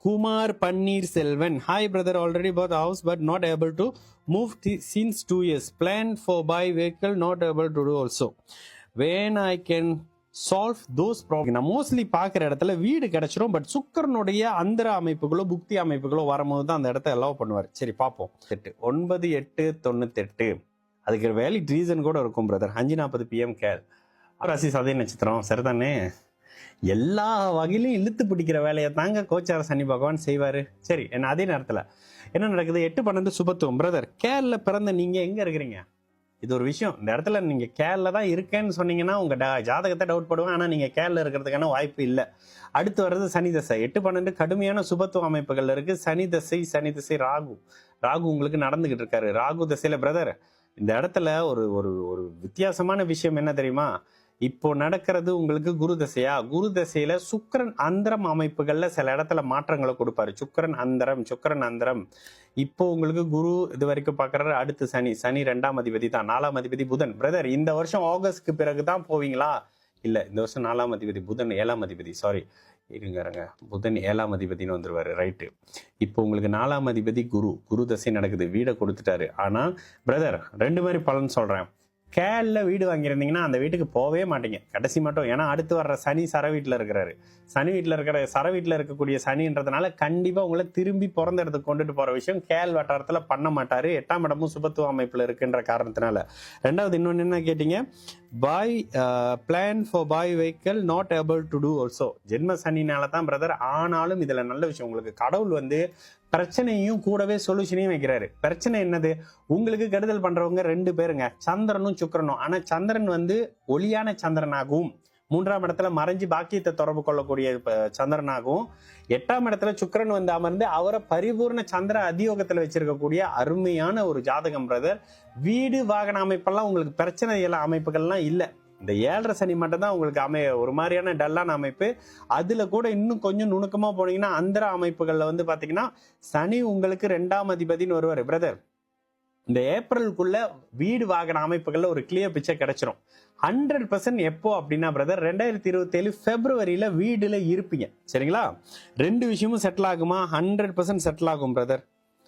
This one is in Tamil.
Kumar Pannir Selvan. Hi brother, already bought a house but not able to move since 2 years. Plan for buy vehicle, not able to do also. When I can solve those problems. நான் மோஸ்ட்லி பார்க்குற இடத்துல வீடு கிடைச்சிரும், பட் சுக்கரனுடைய அந்தர அமைப்புகளோ புக்தி அமைப்புகளோ வரும்போது தான் அந்த இடத்த அலோவ் பண்ணுவார். சரி பார்ப்போம். 9898 அதுக்கு வேலிட் ரீசன் கூட இருக்கும் பிரதர். 5:40 PM கேள். ராசி சதய நட்சத்திரம் சரிதானே. எல்லா வகையிலும் இழுத்து பிடிக்கிற வேலையை தாங்க கோச்சார சனி பகவான் செய்வாரு. சரி, என்ன அதே நேரத்தில் என்ன நடக்குது? 8-12 சுபத்துவம். பிரதர் கேரள பிறந்த நீங்க எங்க இருக்கிறீங்க? இது ஒரு விஷயம். இந்த இடத்துல நீங்க கேரள தான் இருக்கேன்னு சொன்னீங்கன்னா உங்க ஜாதகத்தை டவுட் படுவேன். ஆனா நீங்க கேரள இருக்கிறதுக்கான வாய்ப்பு இல்லை. அடுத்து வர்றது சனி தசை. 8-12 கடுமையான சுபத்துவ அமைப்புகள் இருக்கு. சனி தசை ராகு உங்களுக்கு நடந்துகிட்டு இருக்காரு. ராகு தசையில பிரதர் இந்த இடத்துல ஒரு ஒரு ஒரு வித்தியாசமான விஷயம் என்ன தெரியுமா? இப்போ நடக்கிறது உங்களுக்கு குரு தசையா? குரு தசையில சுக்கிரன் அந்தரம் அமைப்புகள்ல சில இடத்துல மாற்றங்களை கொடுப்பாரு. சுக்கிரன் அந்தரம். இப்போ உங்களுக்கு குரு இது வரைக்கும் பாக்குறாரு. அடுத்து சனி 2ஆம் அதிபதி தான். 4ஆம் அதிபதி புதன். பிரதர் இந்த வருஷம் ஆகஸ்ட்க்கு பிறகுதான் போவீங்களா? இல்ல, இந்த வருஷம் 4ஆம் அதிபதி புதன் 7ஆம் அதிபதி. சாரி இருங்க, புதன் 7ஆம் அதிபதினு வந்துருவாரு. ரைட்டு. இப்போ உங்களுக்கு 4ஆம் அதிபதி குரு தசை நடக்குது. வீடை கொடுத்துட்டாரு. ஆனா பிரதர் 2 மாதிரி பலன் சொல்றேன். கேரள வீடு வாங்கியிருந்தீங்கன்னா அந்த வீட்டுக்கு போவே மாட்டீங்க கடைசி மட்டும். ஏன்னா அடுத்து வர்ற சனி சர வீட்டில் இருக்கிறாரு. சர வீட்டில் இருக்கக்கூடிய சனின்றதுனால கண்டிப்பா உங்களை திரும்பி பிறந்த இடத்துக்கு கொண்டுட்டு போற விஷயம் கேல் வட்டாரத்துல பண்ண மாட்டாரு. 8ஆம் இடமும் சுபத்துவ அமைப்புல இருக்குன்ற காரணத்தினால. ரெண்டாவது இன்னொன்னு என்ன கேட்டீங்க? Plan for buy vehicle not able to do also. ஜென்ம சனினால தான் பிரதர். ஆனாலும் இதுல நல்ல விஷயம், உங்களுக்கு கடவுள் பிரச்சனையும் கூடவே சொல்யூஷனையும் வைக்கிறாரு. பிரச்சனை என்னது? உங்களுக்கு கெடுதல் பண்றவங்க 2 பேருங்க, சந்திரனும் சுக்கிரனும். ஆனா சந்திரன் ஒளியான சந்திரனாகவும் 3ஆம் இடத்துல மறைஞ்சு பாக்கியத்தை தொடர்பு கொள்ளக்கூடிய சந்திரனாகவும் 8ஆம் இடத்துல சுக்கிரன் அமர்ந்து அவரை பரிபூர்ண சந்திர அதியோகத்துல வச்சிருக்கக்கூடிய அருமையான ஒரு ஜாதகம் பிரதர். வீடு வாகன அமைப்பெல்லாம் உங்களுக்கு பிரச்சனை எல்லாம் அமைப்புகள்லாம் இல்லை. இந்த 7.5 சனி மட்டும் தான் உங்களுக்கு ஒரு மாதிரியான டல்லான அமைப்பு. அதுல கூட இன்னும் கொஞ்சம் நுணுக்கமா போனீங்கன்னா அந்தர அமைப்புகள்ல பாத்தீங்கன்னா சனி உங்களுக்கு 2ஆம் அதிபதினு வருவாரு பிரதர். இந்த ஏப்ரலுக்குள்ள வீடு வாகன அமைப்புகள்ல ஒரு கிளியர் பிக்சர் கிடைச்சிரும். 100% எப்போ அப்படின்னா பிரதர் 2027 பிப்ரவரியில வீடுல இருப்பீங்க. சரிங்களா? 2 விஷயமும் செட்டில் ஆகுமா? 100% செட்டில் ஆகும் பிரதர்.